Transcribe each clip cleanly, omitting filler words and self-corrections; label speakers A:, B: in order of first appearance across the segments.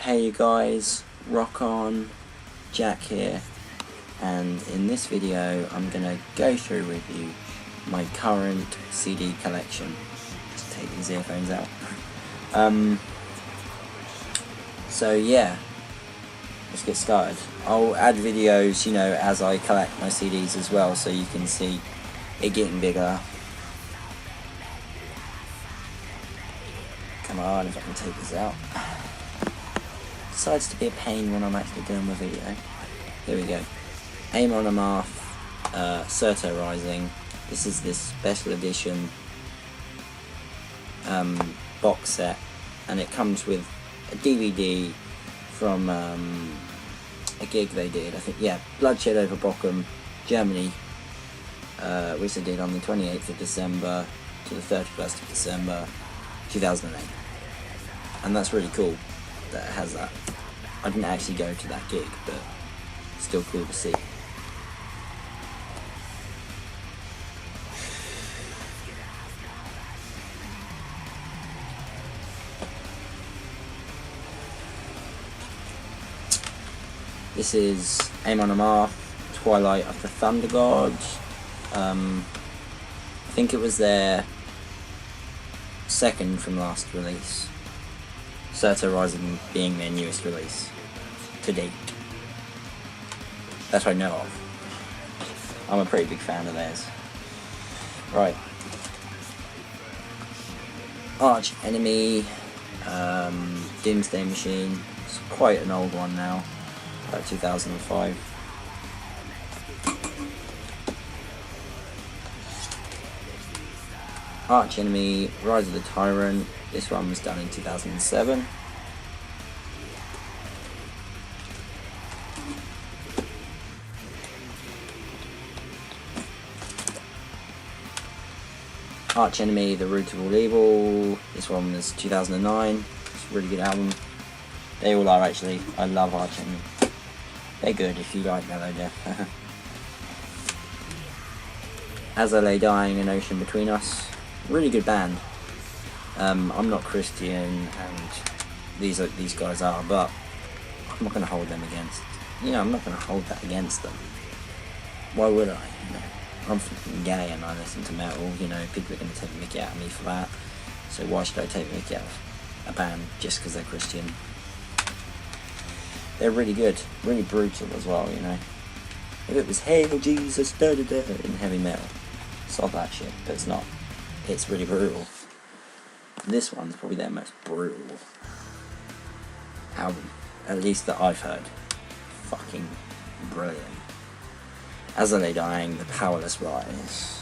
A: Hey guys, Rock On, Jack here, and in this video I'm gonna go through with you my current CD collection. Just take these earphones out. So yeah, let's get started. I'll add videos, as I collect my CDs as well, so you can see it getting bigger. Come on, if I can take this out. Decides to be a pain when I'm actually doing my video. Here we go. Amon Amarth, Surtur Rising. This is this special edition box set, and it comes with a DVD from a gig they did. I think, yeah, Bloodshed over Bochum, Germany, which they did on the 28th of December to the 31st of December 2008. And that's really cool that it has that. I didn't actually go to that gig, but still cool to see. This is Amon Amarth, Twilight of the Thunder Gods. I think it was their second from last release. Surtur Rising being their newest release to date. That I know of. I'm a pretty big fan of theirs. Right. Arch Enemy, Doomsday Machine. It's quite an old one now, about 2005. Arch Enemy, Rise of the Tyrant. This one was done in 2007. Arch Enemy, The Root of All Evil. This one was 2009. It's a really good album. They all are actually. I love Arch Enemy. They're good if you like Melodeath. As I Lay Dying, An Ocean Between Us. Really good band. I'm not Christian, and these guys are, but I'm not going to hold them against. I'm not going to hold that against them. Why would I? I'm fucking gay and I listen to metal. People are going to take the mickey out of me for that. So why should I take the mickey out of a band just because they're Christian? They're really good, really brutal as well. If it was Hail Jesus, da da da in heavy metal, it's all that shit, but it's not. It's really brutal. This one's probably their most brutal album, at least that I've heard. Fucking brilliant. As I Lay Dying, The Powerless Rise.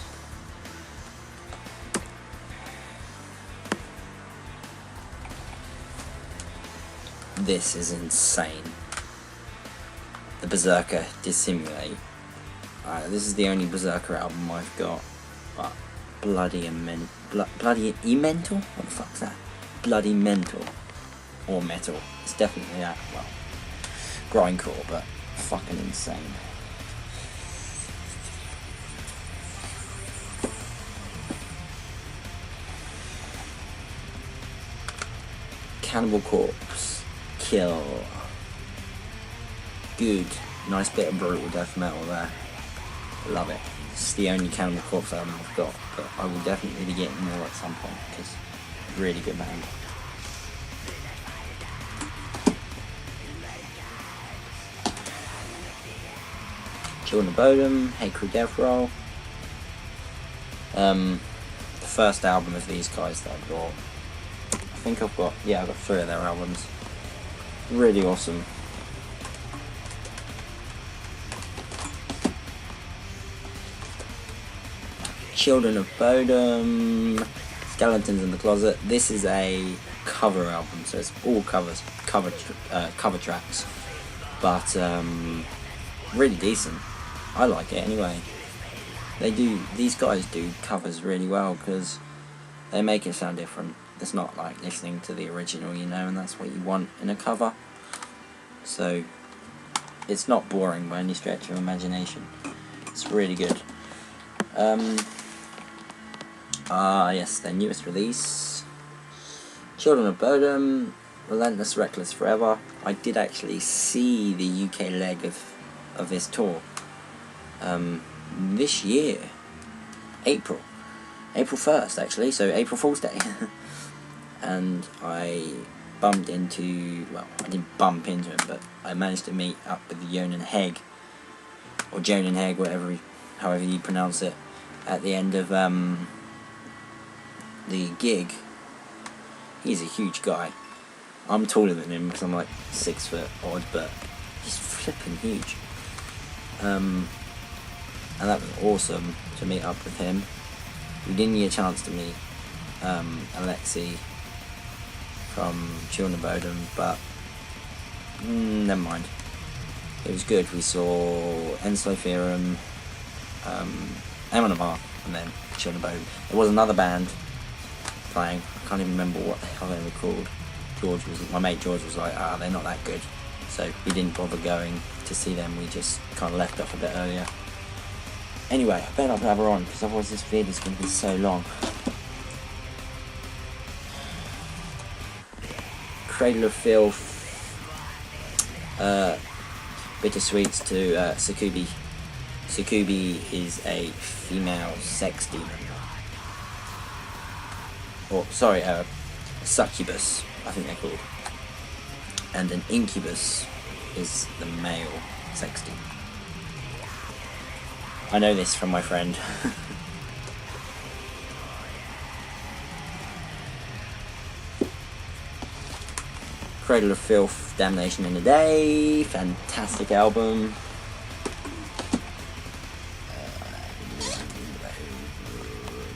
A: This is insane. The Berserker Dissimulate. This is the only Berserker album I've got, but Bloody Mental? What the fuck's that? Bloody Mental. Or Metal. It's definitely that. Well, grindcore, but fucking insane. Cannibal Corpse. Kill. Good. Nice bit of brutal death metal there. Love it. It's the only Cannibal Corpse album I've got, but I will definitely be getting more at some point, because really good band. Children of Bodom, Hate Crew Death Roll. The first album of these guys that I bought. I think I've got 3 of their albums. Really awesome. Children of Bodom, Skeletons in the Closet. This is a cover album, so it's all cover tracks, but really decent. I like it anyway. These guys do covers really well because they make it sound different. It's not like listening to the original, and that's what you want in a cover. So it's not boring by any stretch of imagination. It's really good. Yes, their newest release, Children of Bodom, Relentless Reckless Forever. I did actually see the UK leg of this tour this year, April 1st actually, so April Fool's Day. And I bumped into, well, I didn't bump into him, but I managed to meet up with Jonan Hegg, or Jonan Hegg, however you pronounce it, at the end of the gig. He's a huge guy. I'm taller than him because I'm like 6 foot odd, but he's flipping huge. And that was awesome to meet up with him. We didn't get a chance to meet Alexei from Children of Bodom, but never mind. It was good. We saw Enso Theorem, Amon Amarth, and then Children of Bodom. There was another band playing. I can't even remember what the hell they were called. My mate George was like, they're not that good. So we didn't bother going to see them. We just kind of left off a bit earlier. Anyway, I better not blabber on, because otherwise this video is going to be so long. Cradle of Filth, Bittersweets to Succubi. Succubi is a female sex demon. Or, sorry, succubus, I think they're called. And an incubus is the male sex demon. I know this from my friend. Cradle of Filth, Damnation in a Day, fantastic album.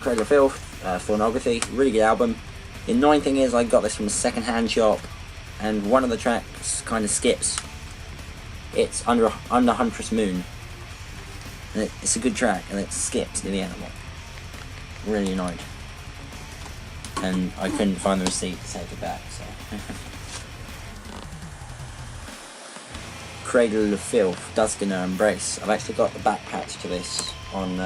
A: Cradle of Filth, Pornography, really good album. The annoying thing is I got this from a second-hand shop, and one of the tracks kind of skips. It's Under Huntress Moon. And it's a good track, and it skips near the end. Really annoyed. And I couldn't find the receipt to take it back, so. Cradle of Filth, Duskiner Embrace. I've actually got the back patch to this on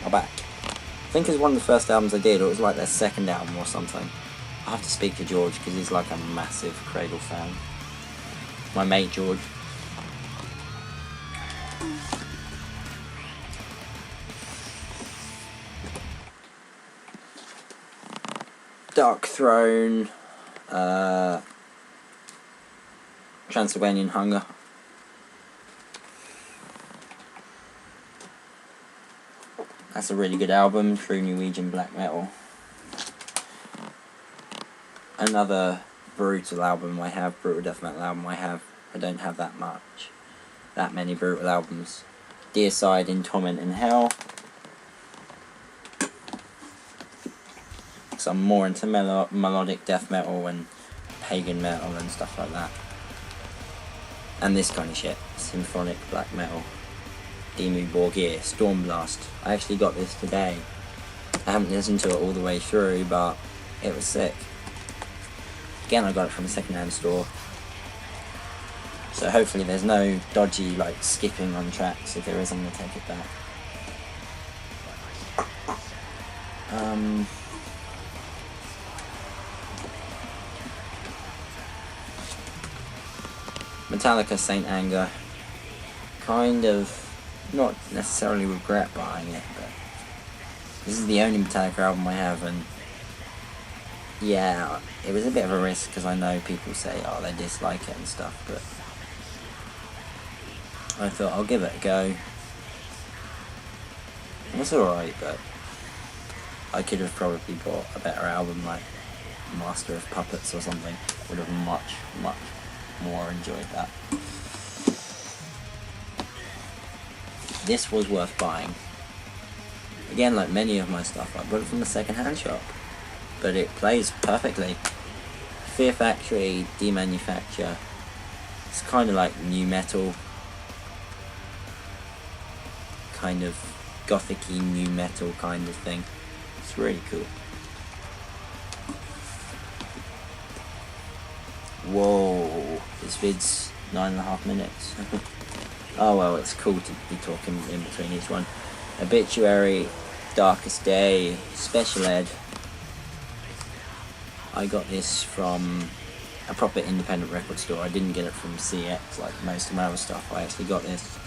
A: my back. I think it's one of the first albums I did, or it was like their second album or something. I have to speak to George, because he's like a massive Cradle fan. My mate George. Dark Throne, Transylvanian Hunger. That's a really good album, true Norwegian black metal. Another brutal album I have, brutal death metal album I have. I don't have that many brutal albums. Deicide, In Torment in Hell. So I'm more into melodic death metal and pagan metal and stuff like that. And this kind of shit. Symphonic black metal. Dimmu Borgir, Stormblast. I actually got this today. I haven't listened to it all the way through, but it was sick. Again, I got it from a second-hand store. So hopefully there's no dodgy, like, skipping on tracks. If there is, I'm going to take it back. Metallica, Saint Anger. Kind of, not necessarily regret buying it, but this is the only Metallica album I have, and yeah, it was a bit of a risk because I know people say, oh, they dislike it and stuff, but I thought I'll give it a go. It's alright, but I could have probably bought a better album like Master of Puppets or something. Would have much more enjoyed that. This was worth buying. Again, like many of my stuff, I bought it from a second-hand shop, but it plays perfectly. Fear Factory, Demanufacture. It's kind of like new metal, kind of gothic-y new metal kind of thing. It's really cool. Whoa, this vid's 9.5 minutes. Oh well, it's cool to be talking in between each one. Obituary, Darkest Day, Special Ed. I got this from a proper independent record store. I didn't get it from CX like most of my other stuff. I actually got this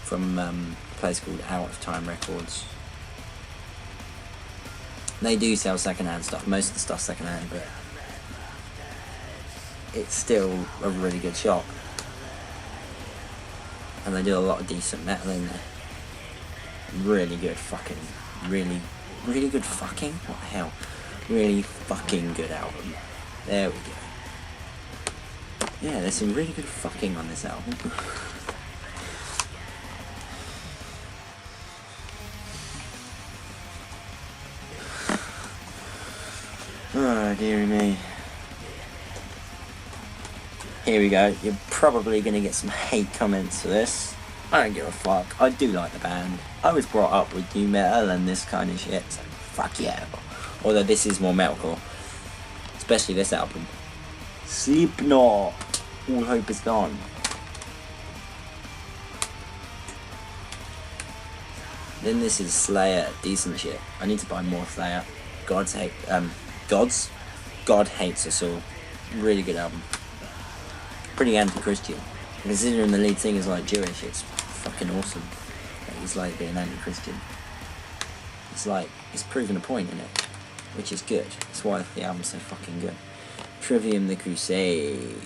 A: from a place called Out of Time Records. They do sell secondhand stuff. Most of the stuff's secondhand, but it's still a really good shop. And they do a lot of decent metal in there. Really good fucking, really good fucking, what the hell? Really fucking good album. There we go. Yeah, there's some really good fucking on this album. Oh, dearie me. Here we go. You're probably going to get some hate comments for this. I don't give a fuck. I do like the band. I was brought up with new metal and this kind of shit, so fuck yeah. Although this is more metalcore. Especially this album. Slipknot. All hope is gone. Then this is Slayer. Decent shit. I need to buy more Slayer. God Hates Us All. Really good album. Pretty anti-Christian. Considering the lead singer's like Jewish, it's fucking awesome. He's like being anti-Christian. It's like, it's proving a point in it, which is good. That's why the album's so fucking good. Trivium the Crusade.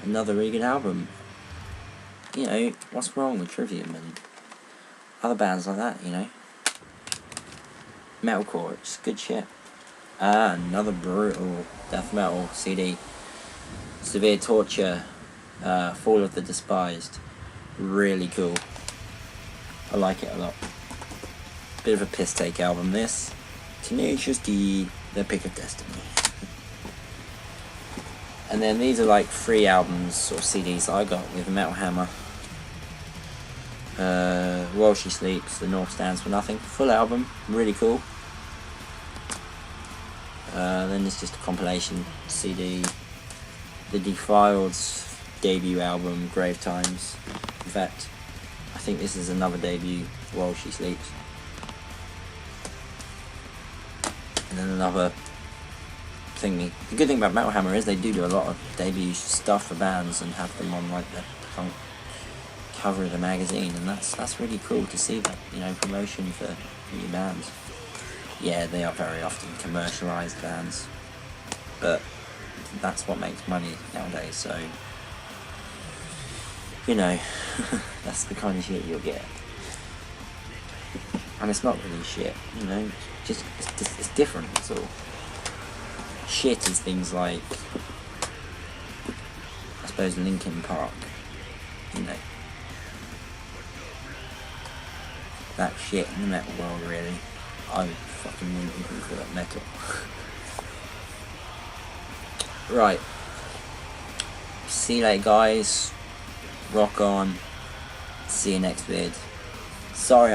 A: Another really good album. You know, what's wrong with Trivium and other bands like that, you know? Metalcore, it's good shit. Another brutal death metal CD. Severe Torture, Fall of the Despised. Really cool. I like it a lot. Bit of a piss take album this. Tenacious D, The Pick of Destiny. And then these are like 3 albums or CDs I got with Metal Hammer. While She Sleeps, The North Stands for Nothing. Full album, really cool. Then there's just a compilation CD. The Defiled's debut album, Grave Times. In fact, I think this is another debut, While She Sleeps. And then another thingy. The good thing about Metal Hammer is they do a lot of debut stuff for bands and have them on like the front cover of the magazine, and that's really cool to see that, you know, promotion for new bands. Yeah, they are very often commercialised bands, but that's what makes money nowadays, so, you know, that's the kind of shit you'll get. And it's not really shit, you know, it's different, that's all. Shit is things like, I suppose, Linkin Park, you know. That shit in the metal world, really. I fucking wouldn't even call it metal. Right. See you later, guys. Rock on. See you next vid. Sorry